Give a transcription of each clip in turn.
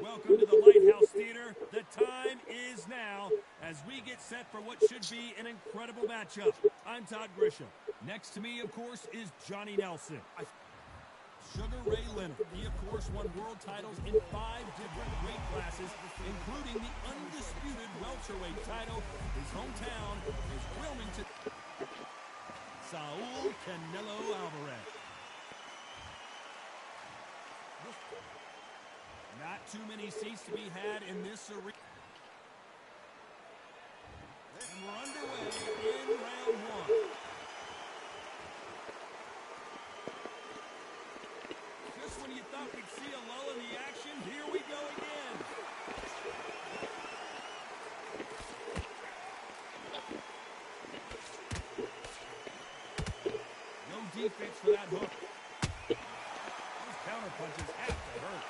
Welcome to the Lighthouse Theater. The time is now as we get set for what should be an incredible matchup. I'm Todd Grisham. Next to me, of course, is Johnny Nelson. Sugar Ray Leonard. He, of course, won world titles in 5 different weight classes, including the undisputed welterweight title. His hometown is Wilmington. Saul Canelo Alvarez. Not too many seats to be had in this arena. And we're underway in round 1. Just when you thought we'd see a lull in the action, here we go again. No defense for that hook. Those counter punches have to hurt.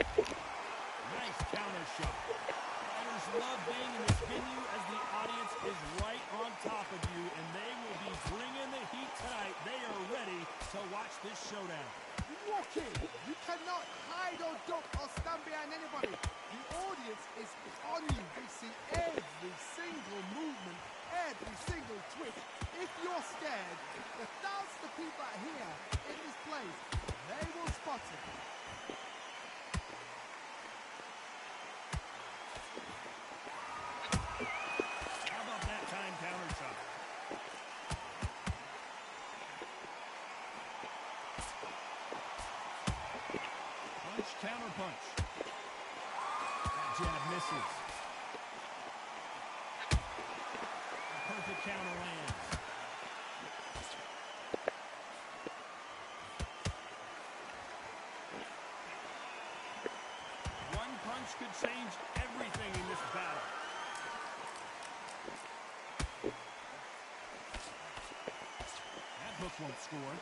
Nice counter shot. Fighters love being in this venue as the audience is right on top of you, and they will be bringing the heat tonight. They are ready to watch this showdown. You walk in, you cannot hide or duck or stand behind anybody. The audience is on you. They see every single movement, every single twist. If you're scared, the thousands of people that are here in this place, they will spot it. Counter punch. That jab misses. A perfect counter lands. One punch could change everything in this battle. That hook won't score.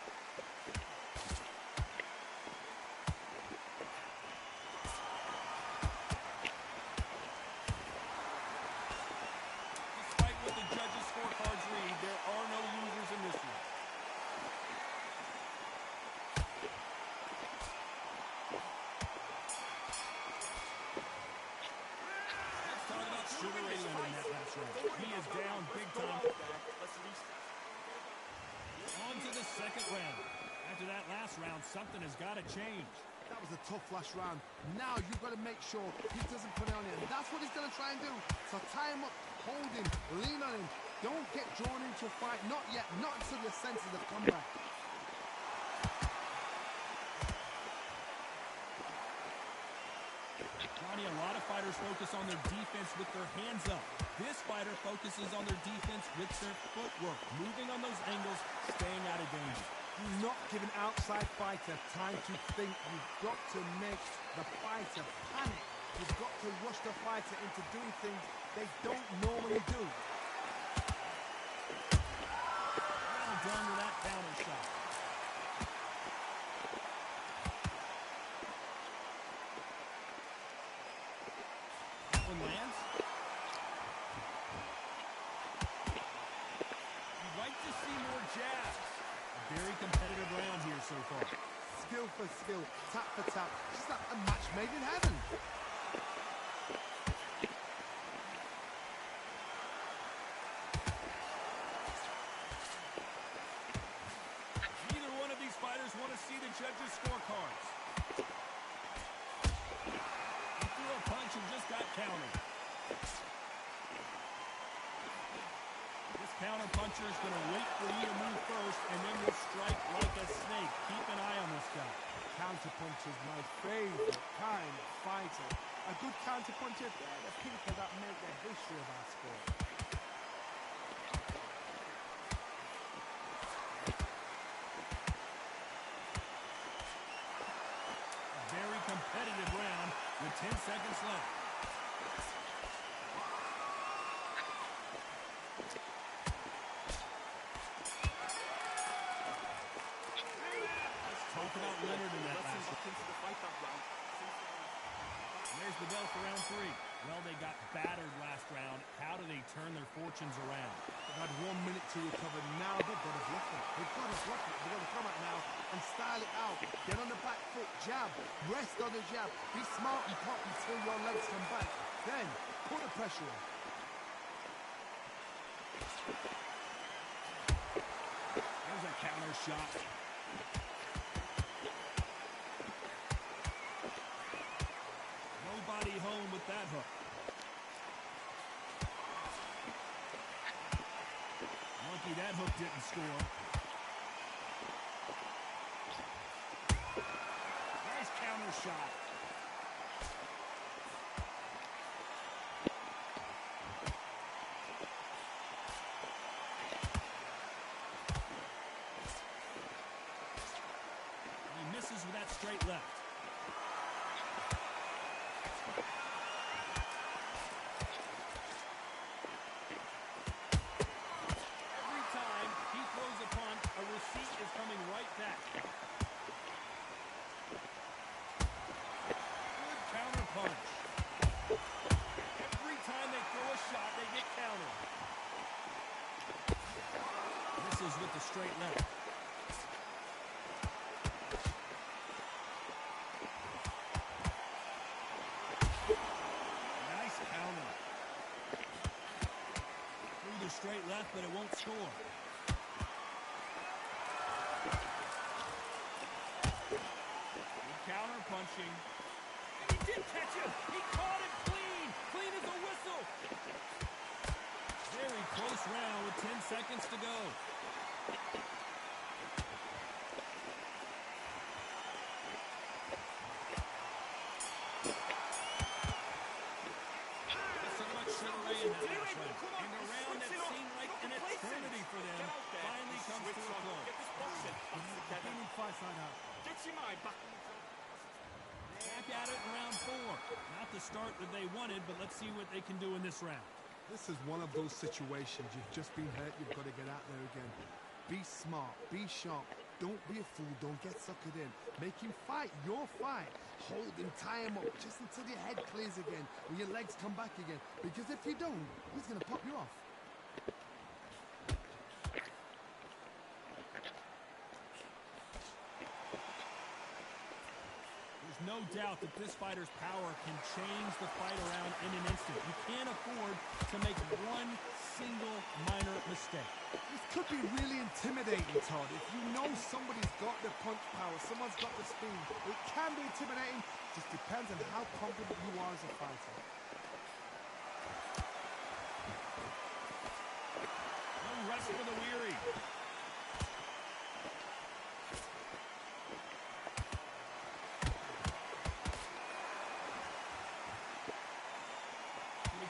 Sugar Ray Leonard in that last round. He is down big time. On to the second round. After that last round, something has got to change. That was a tough last round. Now you've got to make sure he doesn't put it on him. That's what he's going to try and do. So tie him up, hold him, lean on him. Don't get drawn into a fight. Not yet. Not until your senses have come back. A lot of fighters focus on their defense with their hands up. This fighter focuses on their defense with their footwork, moving on those angles, staying out of danger. Do not give an outside fighter time to think. You've got to make the fighter panic. You've got to rush the fighter into doing things they don't normally do. Well done with that counter shot. Lands. You'd like to see more jabs. A very competitive round here so far. Skill for skill, tap for tap. Just like a match made in heaven. Neither one of these fighters want to see the judges' scorecards. Punch and just got countered. This counter puncher is going to wait for you to move first and then will strike like a snake. Keep an eye on this guy. Counter puncher is my favorite kind of fighter. A good counter puncher, they're the people that make the history of our sport. A very competitive round with 10 seconds left. Let's talk about Leonard in that last round. And there's the bell for round 3. Well, they got battered last round. How do they turn their fortunes around? They've had 1 minute to recover. Now they've got to bluff it. They've got to bluff it. They've got to come out now and style it out. Get on the back foot, jab, rest on the jab. Be smart and pop until your legs come back. Then, put the pressure on. There's a counter shot. Nobody home with that hook. Lucky that hook didn't score. Nice counter shot. He misses with that straight left. Coming right back. Good counter punch. Every time they throw a shot, they get countered. Misses with the straight left. Nice counter. Through the straight left, but it won't score. Counter punching. And he did catch him. He caught it clean. Clean as a whistle. Very close round with 10 seconds to go. So much sugar in that last round. And a round that seemed like an eternity for them finally comes to a close. Getting fights like that. Get your mind back. Back at it in round 4. Not the start that they wanted, but let's see what they can do in this round. This is one of those situations. You've just been hurt. You've got to get out there again. Be smart. Be sharp. Don't be a fool. Don't get suckered in. Make him fight your fight. Hold him, tie him up just until your head clears again and your legs come back again. Because if you don't, he's going to pop you off. No doubt that this fighter's power can change the fight around in an instant. You can't afford to make one single minor mistake. This could be really intimidating, Todd. If you know somebody's got the punch power, someone's got the speed, it can be intimidating. Just depends on how confident you are as a fighter. No rest for the weary.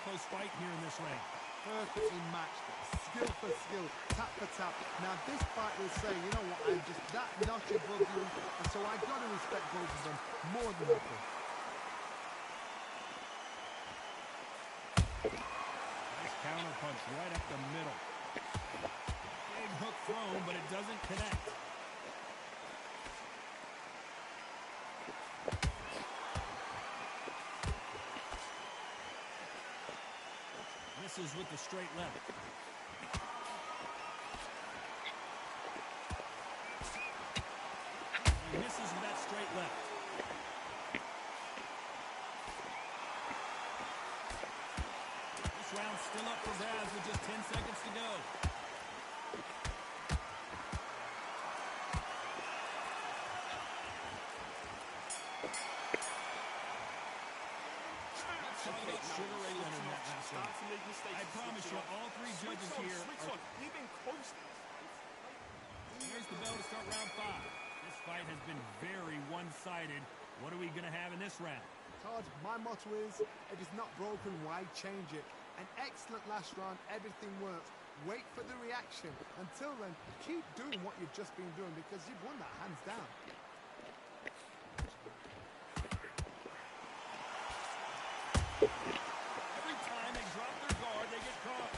Close fight here in this ring. Perfectly matched, skill for skill, tap for tap. Now this fight will say, you know what, I'm just that notch above you, and so I got to respect both of them more than ever. Nice counter punch right up the middle. Big hook thrown, but it doesn't connect. Misses with the straight left. He misses with that straight left. This round's still up for grabs with just 10 seconds to go. I promise you, all three judges here are... You've been close. Here's the bell to start round 5. This fight has been very one-sided. What are we going to have in this round? Todd, my motto is, if it's not broken, why change it? An excellent last round, everything works. Wait for the reaction. Until then, keep doing what you've just been doing because you've won that hands down. Every time they drop their guard, they get caught.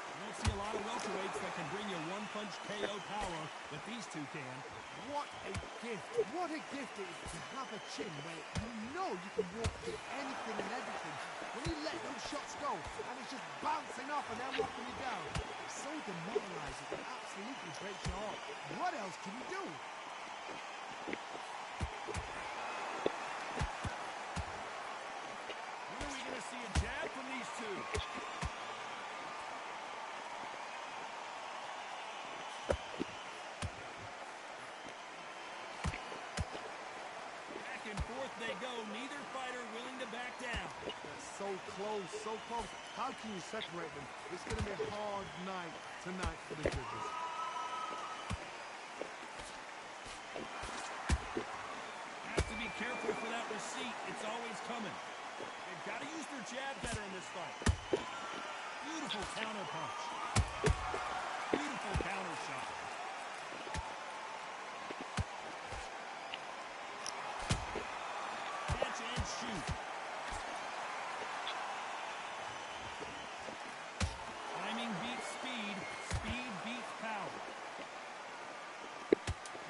You don't see a lot of welterweights that can bring you one-punch KO power, but these two can. What a gift. What a gift it is to have a chin where you know you can walk through anything and everything. When you let those shots go and it's just bouncing off and then walking you down, it's so demoralizing and absolutely absolutely breaks your heart. What else can you do? When are we going to see a jab from these two? Back and forth they go. Neither fighter willing to back down. They're so close, so close. How can you separate them? It's going to be a hard night tonight for the judges. Has to be careful for that receipt. It's always coming. They've got to use their jab better in this fight. Beautiful counter punch. Beautiful counter shot. Catch and shoot. Timing beats speed. Speed beats power.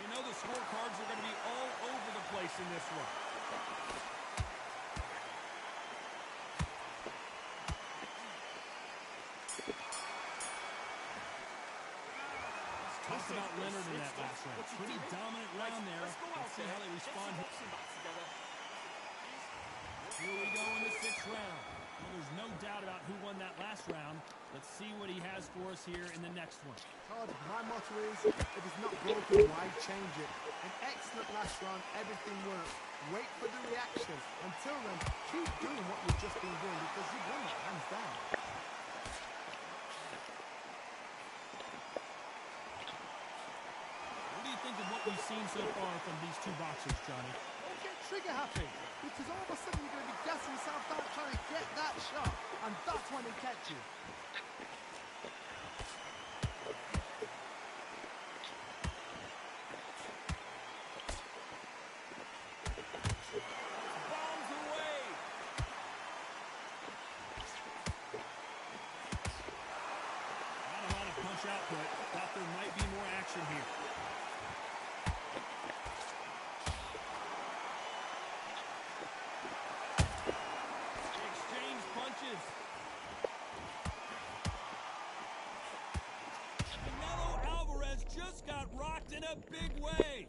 You know the scorecards are going to be all over the place in this one. Talk about Leonard in that last round. Pretty dominant round there. Let's see how they respond. Here we go in the 6th round. Well, there's no doubt about who won that last round. Let's see what he has for us here in the next one. Todd, my motto is, if it's not broken, why change it? An excellent last round, everything works. Wait for the reaction. Until then, keep doing what you've just been doing because you've won that hands down. What do you think of what we've seen so far from these two boxers, Johnny? Don't get trigger happy because all of a sudden you're going to be gassing yourself out trying to get that shot, and that's when they catch you. Bombs away! Not a lot of punch output. Thought there might be more action here. They exchange punches. Canelo Alvarez just got rocked in a big way.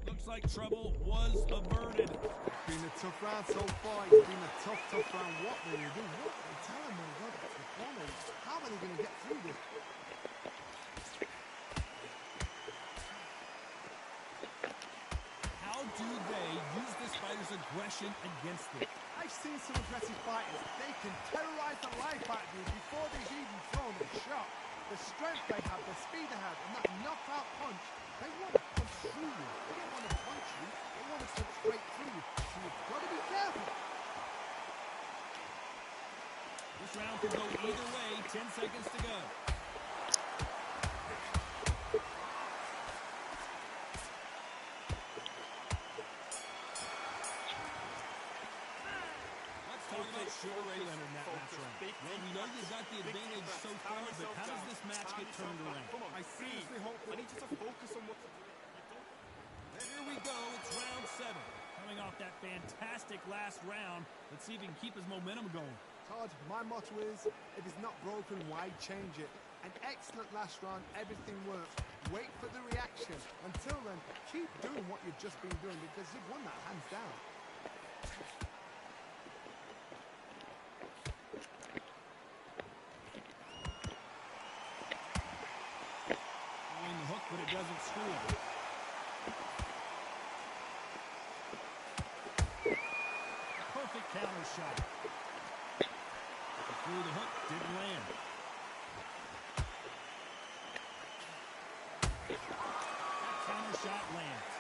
Looks like trouble was averted. It's been a tough round so far. It's been a tough round. What will you do? What are they telling them? What are the corners? How are they going to get through this? How do they use this fighter's aggression against it? I've seen some aggressive fighters. They can terrorize the life out of you before they've even thrown a shot. The strength they have, the speed they have, and that knockout punch, they want to punch through you. They don't want to punch you. They want to punch straight through you. So you've got to be careful. This round could go either way. 10 seconds to go. Let's talk about Sugar Ray Leonard in that last round. Well, we know you've got the advantage so far, but how does this match get turned around? I seriously hope that... I need you to focus on what... And here we go. It's round 7. Coming off that fantastic last round, let's see if he can keep his momentum going. Todd, my motto is, if it's not broken, why change it? An excellent last round, everything works. Wait for the reaction. Until then, keep doing what you've just been doing because you've won that hands down. Throwing the hook, but it doesn't screw him. Perfect counter shot. Threw the hook, didn't land. That counter shot lands.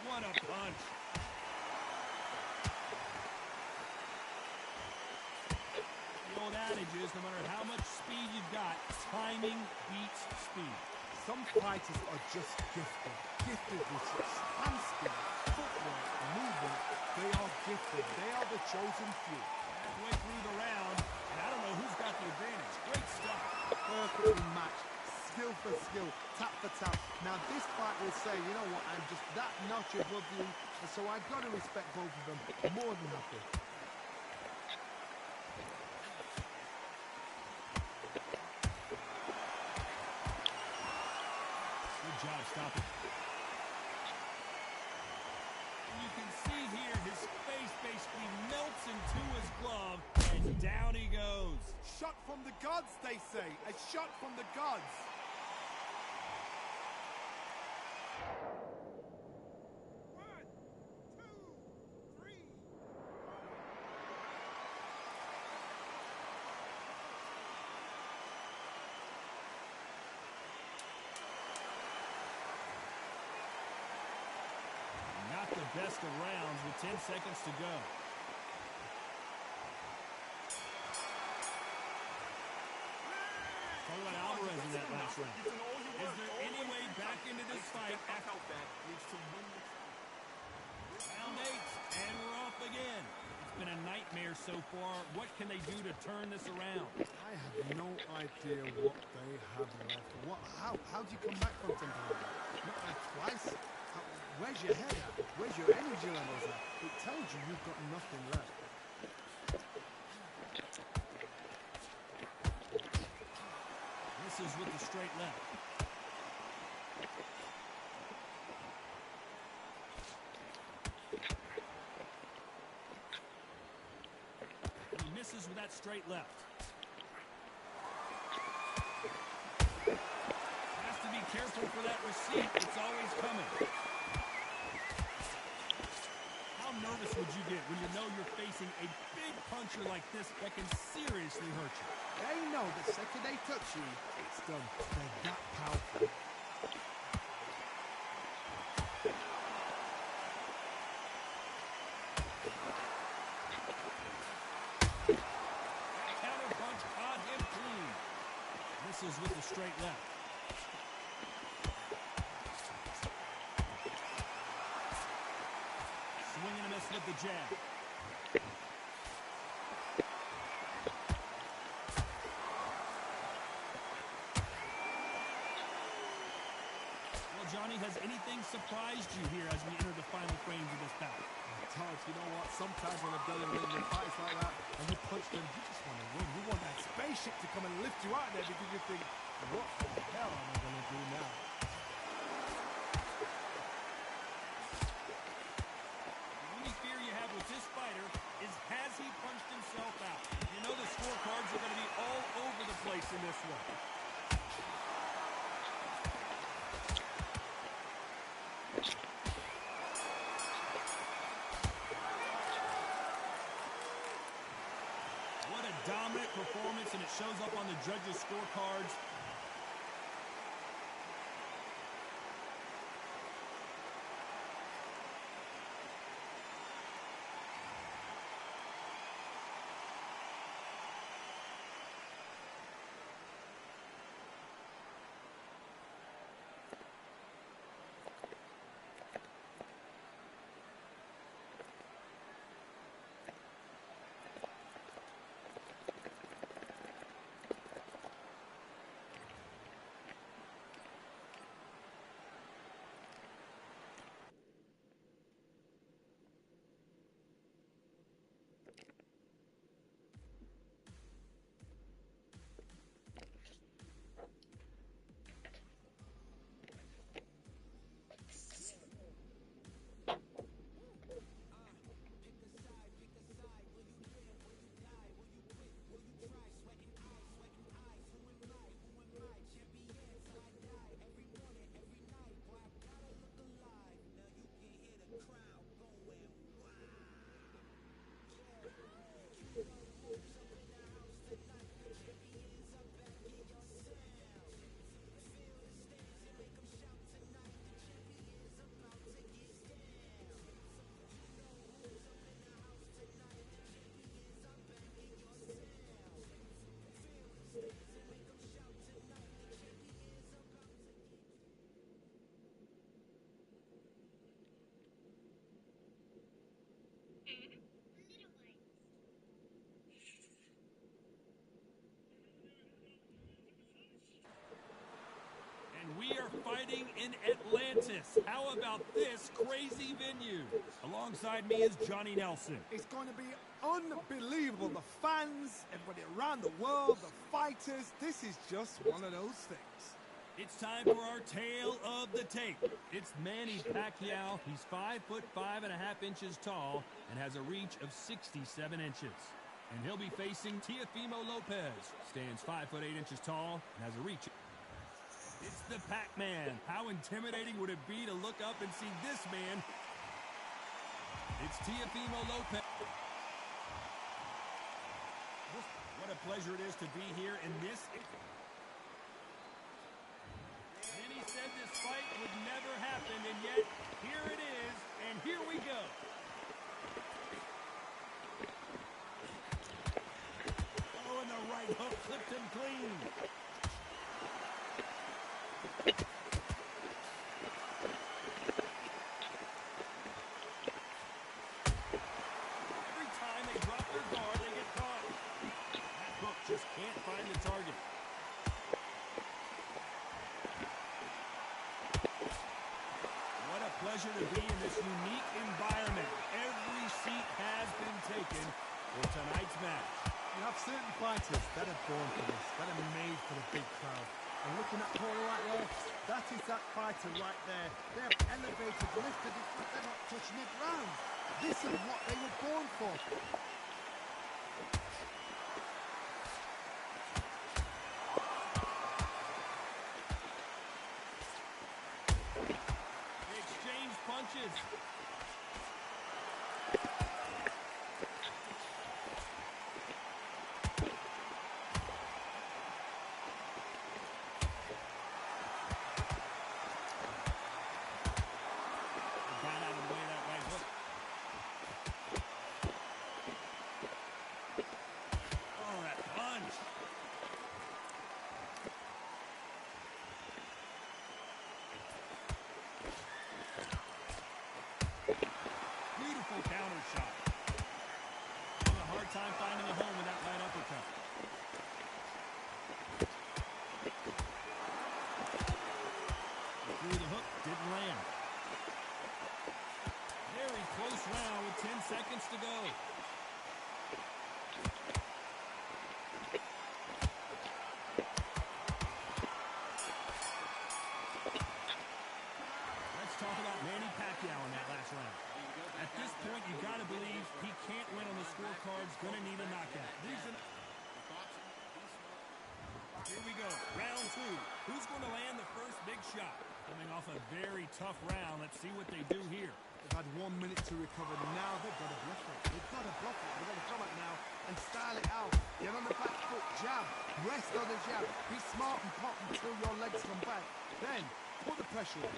What a punch. The old adage is no matter how much speed you've got, timing beats speed. Some fighters are just gifted. Gifted with such hand speed, footwork, movement. They are gifted. They are the chosen few. Halfway through the round, and I don't know who's got the advantage. Great stuff. Perfectly matched. Skill for skill, tap for tap. Now this fight will say, you know what, I'm just that notch above you, and so I've got to respect both of them more than happy. stop it. And you can see here his face basically melts into his glove, and down he goes. Shot from the gods, they say. A shot from the gods. One, two, three. Not the best of rounds with 10 seconds to go. Talk about Alvarez in that last round. Is there any way back into this fight after round 8? And we're off again. It's been a nightmare so far. What can they do to turn this around? I have no idea what they have left. How do you come back from something like that? Not like twice. Where's your head at? Where's your energy levels at? It tells you you've got nothing left. Misses with the straight left. He misses with that straight left. Has to be careful for that receipt. It's always coming. How nervous would you get when you know you're facing a big puncher like this that can seriously hurt you? They know the second they touch you, it's done. They're that powerful. Counter punch caught him clean. Misses with the straight left. Swing and a miss with the jab. Well, Johnny, has anything surprised you here as we enter the final frames of this bout? Todd, you know what? Sometimes when I've done it in fights like that, and you punch them, you just want to win. You want that spaceship to come and lift you out there because you think, what the hell am I going to do now? The only fear you have with this fighter is, has he punched himself out? You know the scorecards are going to be all over the place in this one. What a dominant performance, and it shows up on the judges' scorecards. We are fighting in Atlantis. How about this crazy venue? Alongside me is Johnny Nelson. It's going to be unbelievable. The fans, everybody around the world, the fighters. This is just one of those things. It's time for our tale of the tape. It's Manny Pacquiao. He's 5'5.5" tall and has a reach of 67 inches. And he'll be facing Teofimo Lopez. Stands 5'8" tall and has a reach. It's the Pac-Man. How intimidating would it be to look up and see this man? It's Teofimo Lopez. What a pleasure it is to be here in this. Many said this fight would never happen, and yet here it is, and here we go. Oh, and the right hook clipped him clean. Every time they drop their guard, they get caught. That hook just can't find the target. What a pleasure to be in this unique environment. Every seat has been taken for tonight's match. You have certain fighters that are born for this, that are made for the big crowd. And looking at Paul right there, that is that fighter right there. They have elevated, lifted it, but they're not touching the ground. This is what they were born for. They exchange punches. Got out of the way of that right hook. Oh, that punch. Beautiful counter shot. Having a hard time finding a home with that right uppercut. Threw the hook, didn't land. Very close round with 10 seconds to go. Let's talk about Manny Pacquiao in that last round. At this point, you got to believe he can't win on the scorecards. Going to need a knockout. Here we go. Round two. Who's going to land the first big shot? Coming off a very tough round. Let's see what they do here. They've had 1 minute to recover. Now they've got to bluff it. They've got to bluff it. They've got to come out now and style it out. Get on the back foot, jab. Rest on the jab. Be smart and pop until your legs come back. Then, put the pressure on.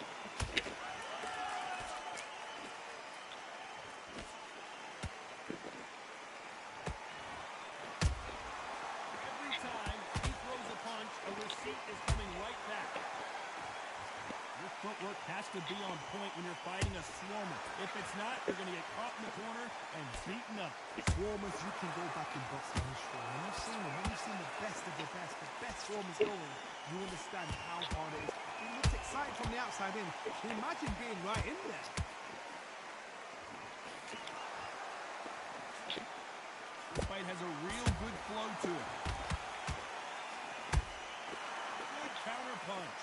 Every time he throws a punch, a receipt is coming right back. Your footwork has to be on point when you're fighting a swarmer. If it's not, you're going to get caught in the corner and beaten up. Swarmers, you can go back and box on this show. When you've seen them, when you've seen the best of the best swarmers going, you understand how hard it is. It looks exciting from the outside in. Imagine being right in there. This fight has a real good flow to it. Good counter punch.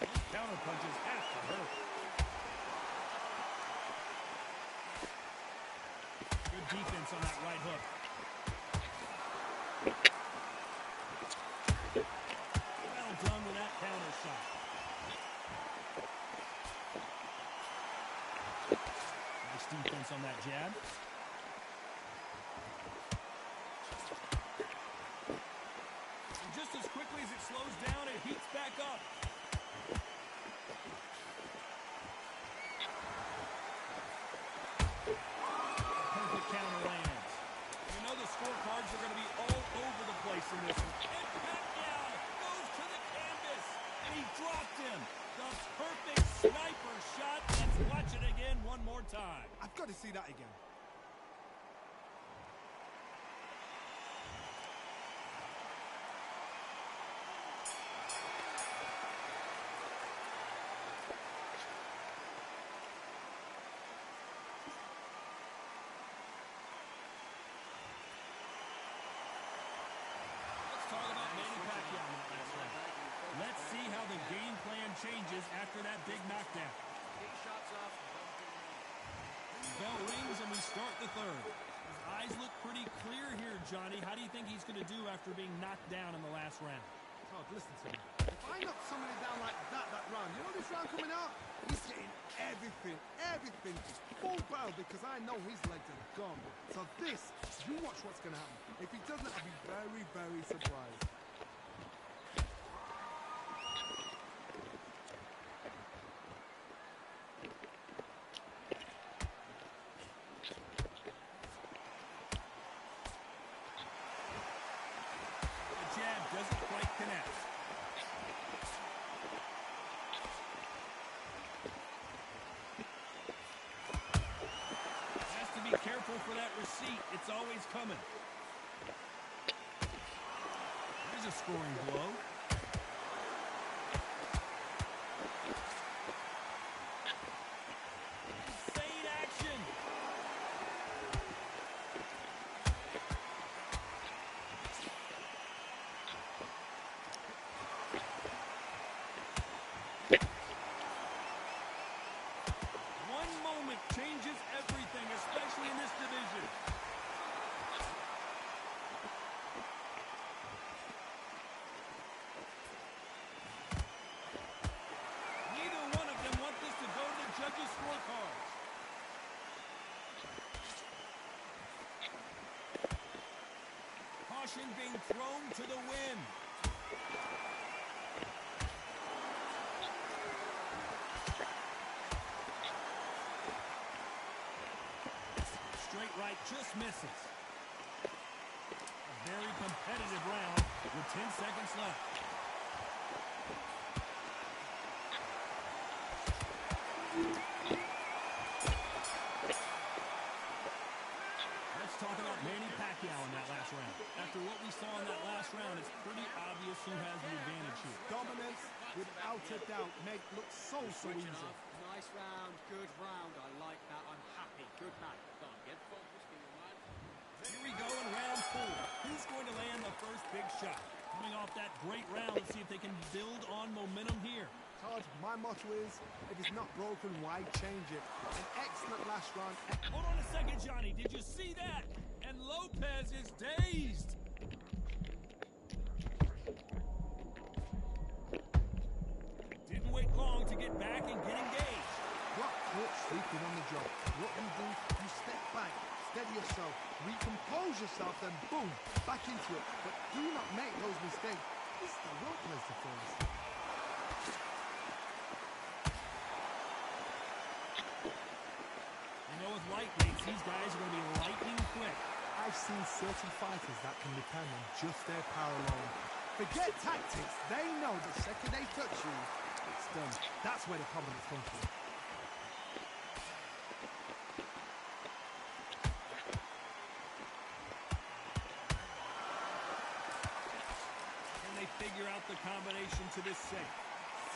Those counter punches have to hurt. Good defense on that right hook. Well done with that counter shot. Nice defense on that jab. And just as quickly as it slows down, it heats back up. Perfect counter lands. You know the scorecards are going to be all over the place in this one. And Pacquiao goes to the canvas. And he dropped him. The perfect sniper shot. Let's watch it again one more time. I've got to see that again. is after that big knockdown. Bell rings and we start the third. His eyes look pretty clear here, Johnny. How do you think he's going to do after being knocked down in the last round? Todd, listen to me. If I knock somebody down like that round, you know this round coming out? He's getting everything full barrel because I know his legs are gone. So this, you watch what's going to happen. If he doesn't, I'll be very, very surprised. Doesn't quite connect. Has to be careful for that receipt. It's always coming. There's a scoring blow. Insane action. Changes everything, especially in this division. Neither one of them want this to go to the judges' scorecards. Caution being thrown to the wind. Straight right just misses. A very competitive round with 10 seconds left. Let's talk about Manny Pacquiao in that last round. After what we saw in that last round, it's pretty obvious who has the advantage here. Dominance, without a doubt, make look so easy. Nice round, good round. I like that. I'm happy. Good man. Go on, get focused, be your man. Here we go in round 4. Who's going to land the first big shot? Coming off that great round, let's see if they can build on momentum here. Todd, my motto is, if it's not broken, why change it? An excellent last round. Hold on a second, Johnny. Did you see that? And Lopez is dazed. Didn't wait long to get back and get engaged. Rock caught sleeping on the job. What you do, you step back, steady yourself, recompose yourself, then boom, back into it. But do not make those mistakes. This is the real place to focus. You know, with lightweights, these guys are going to be lightning quick. I've seen certain fighters that can depend on just their power alone. Forget tactics. They know the second they touch you, it's done. That's where the confidence comes from. Can they figure out the combination to this safe?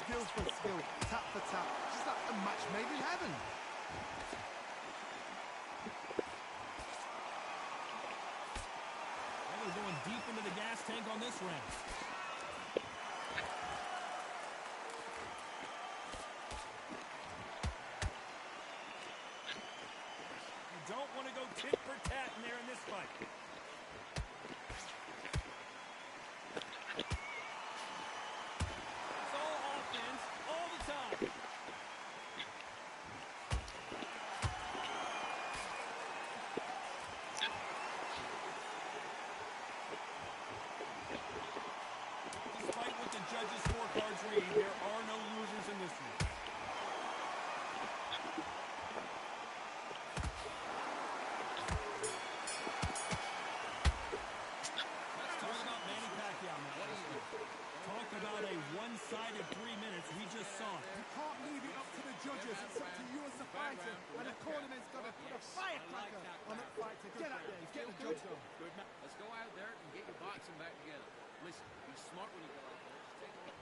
Skill for skill, tap for tap, just like a match made in heaven. We're going deep into the gas tank on this round. You don't want to go tit for tat in there in this fight. It's all offense all the time. Despite what the judges' scorecards read, there are no losers in this one. Let's talk about Manny Pacquiao now. Talk about a one-sided 3 minutes. We just saw it. You can't leave it up to the judges. It's up to you as the fighter. And the cornerman's got to put a firecracker on that fighter. Get out there. Get the judge done. Good man. Let's go out there and get your boxing back together. Listen, be smart when you go out there. Just take a look.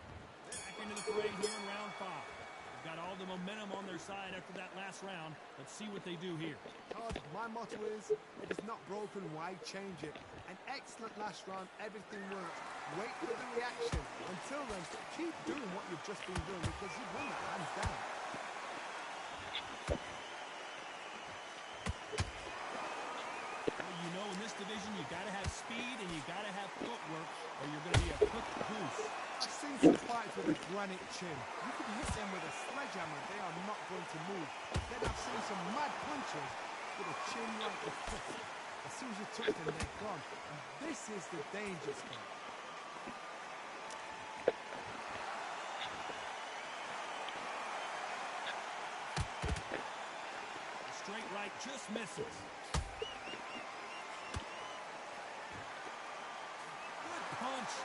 Back into the fray here in round 5. They've got all the momentum on their side after that last round. Let's see what they do here. Todd, my motto is, if it's not broken, why change it? An excellent last round, everything worked. Wait for the reaction. Until then, keep doing what you've just been doing because you've won that hands down. Well, you know, in this division, you got to have speed and you got to have footwork, or you're going to be a cooked goose. I've seen some fighters with a granite chin. You can hit them with a sledgehammer, they are not going to move. Then I've seen some mad punchers with a chin like a fist. As soon as you touch them, they're gone. And this is the danger spot. Straight right just misses. Good punch.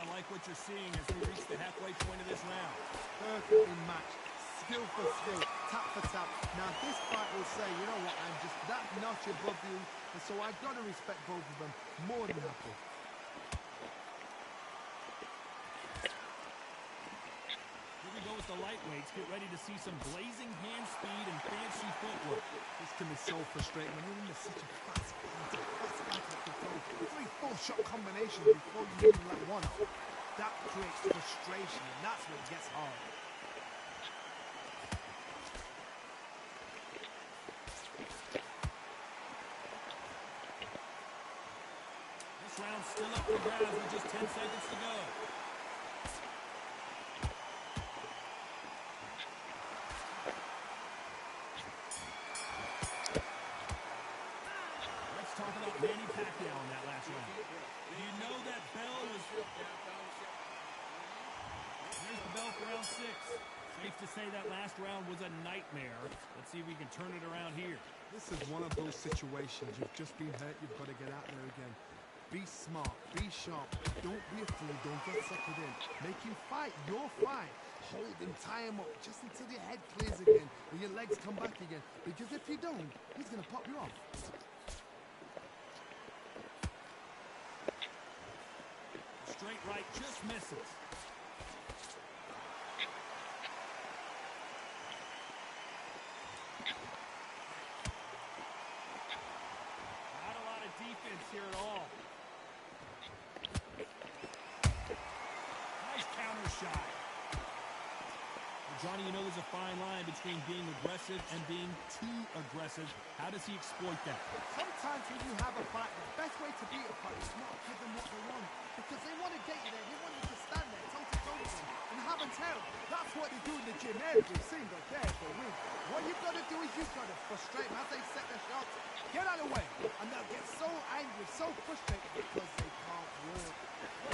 Like what you're seeing as we reach the halfway point of this round. Perfectly matched, skill for skill, tap for tap. Now this fight will say, you know what, I'm just that notch above you, and so I've got to respect both of them more than happy. Here we go with the lightweights. Get ready to see some blazing hand speed and fancy footwork. This can be so frustrating when you're in such a fast battle to throw 3-4 shot combinations before you even let one off. That creates frustration, and that's when it gets hard. This round's still up for grabs with just 10 seconds to go. Let's talk about Manny Pacquiao in that last round. You know that bell was... Here's the bell for round 6. Safe to say that last round was a nightmare. Let's see if we can turn it around here. This is one of those situations. You've just been hurt. You've got to get out there again. Be smart. Be sharp. Don't be a fool. Don't get suckered in. Make him fight your fight. Hold him. Tie him up just until your head clears again and your legs come back again. Because if you don't, he's going to pop you off. Straight right just misses. Not a lot of defense here at all. Nice counter shot. Well, Johnny, you know there's a fine line between being aggressive and being too aggressive. How does he exploit that? Sometimes when you have a fight, the best way to beat a fight is not give them what they want. Because they want to get you there. They want you to stand there, toe-to-toe with them, and have and tell. That's what they do in the gym every single day for weeks. What you've got to do is you've got to frustrate them as they set their shots. Get out of the way. And they'll get so angry, so frustrated because they can't work.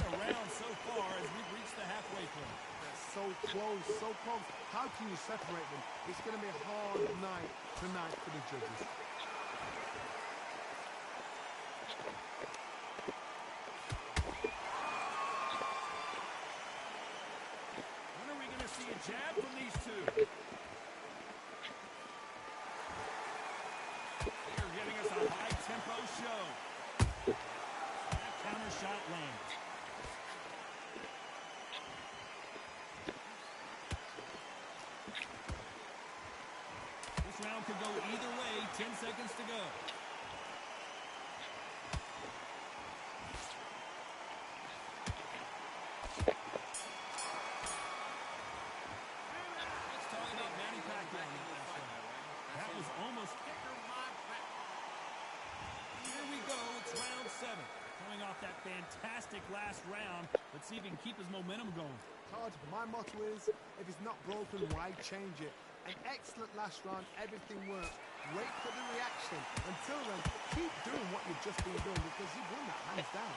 What a round so far as we've reached the halfway point. They're so close, so close. How can you separate them? It's going to be a hard night tonight for the judges. When are we going to see a jab from these two? They're giving us a high-tempo show. That counter shot lands. This round could go either way. 10 seconds to go. Let's talk about Manny Pacquiao in that last round. That was almost... Here we go. It's round 7. Coming off that fantastic last round. Let's see if he can keep his momentum going. Todd, my motto is, if it's not broken, why change it? An excellent last round, everything worked. Wait for the reaction. Until then, keep doing what you've just been doing because you've won that hands down.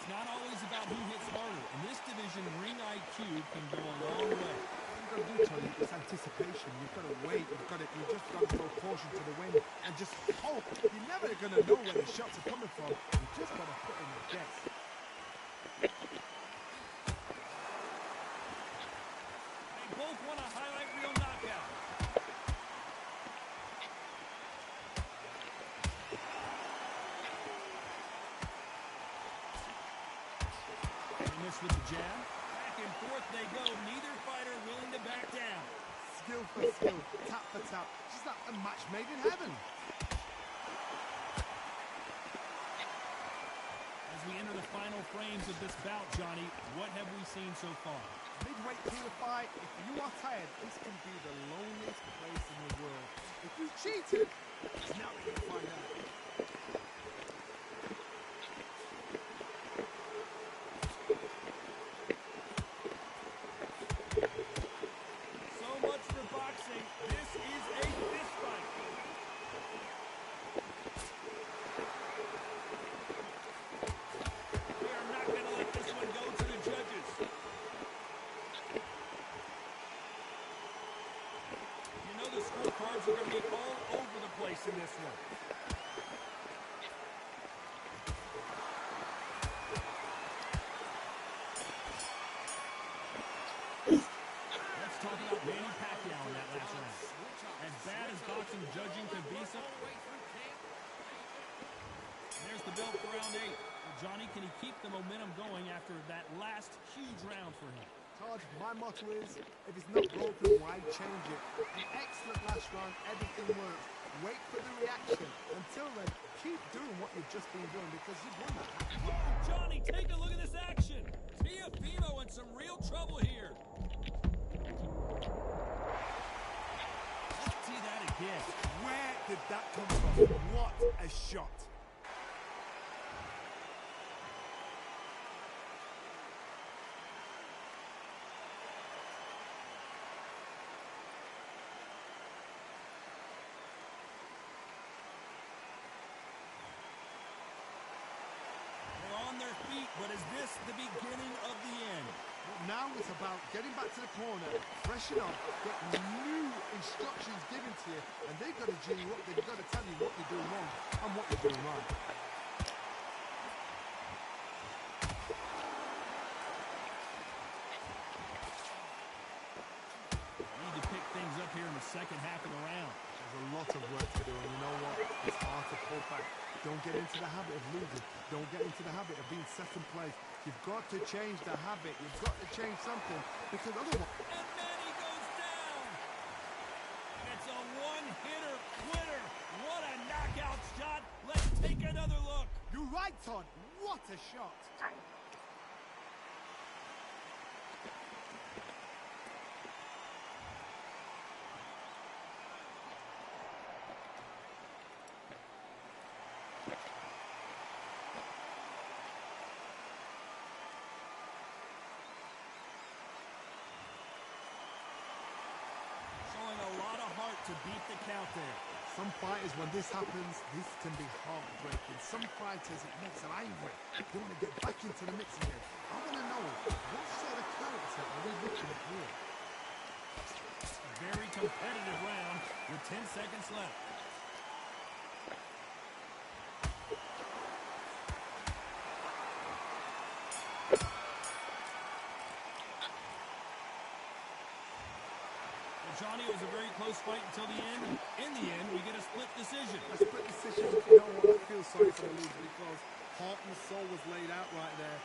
It's not always about who hits harder. In this division, ring IQ can go a long way. What you've got to do, Tony, is anticipation. You've got to wait. You just got to throw caution to the wind and just hope. You're never going to know where the shots are coming from. You just got to put in the guess. They both want a highlight reel knockout. Chris with the jab. Back and forth they go. Neither fighter willing to back down. Skill for skill, tap for tap. Just like a match made in heaven. As we enter the final frames of this bout, Johnny, what have we seen so far? Midweight killer fight. If you are tired, this can be the loneliest place in the world. If you cheated, now we're going to find out. So much for boxing. This is a fist fight. We are not going to let this one go to the judges. You know the scorecards are going to be all over the place in this one. Let's talk about Manny Pacquiao in that last round. As bad as boxing judging could be, there's the bell for round 8. Well, Johnny, can he keep the momentum going after that last huge round for him? Todd, my motto is, if it's not broken, why change it? An excellent last round, everything works. Wait for the reaction. Until then, keep doing what you've just been doing because you've won that. Whoa, Johnny, take a look at this action. Teofimo in some real trouble here. Let's see that again. Where did that come from? What a shot. They're on their feet, but is this the beginning of the end? But now it's about getting back to the corner, freshen up, get new instructions given to you, and they've got to do you up. They've got to tell you what you're doing wrong and what you're doing right. Need to pick things up here in the second half of the round. There's a lot of work to do, and you know what? It's hard to pull back. Don't get into the habit of losing. Don't get into the habit of being second place. You've got to change the habit. You've got to change something because otherwise... And Manny goes down. It's a one-hitter quitter. What a knockout shot. Let's take another look. You're right, Todd. What a shot. Showing a lot of heart to beat the count there. Some fighters, when this happens, this can be heartbreaking. Some fighters, it makes them angry. They want to get back into the mix again. I want to know, what sort of character are we looking at here? A very competitive round with 10 seconds left. Johnny, it was a very close fight until the end. In the end, we get a split decision. A split decision, you know what, I feel sorry for the loser because heart and soul was laid out right there.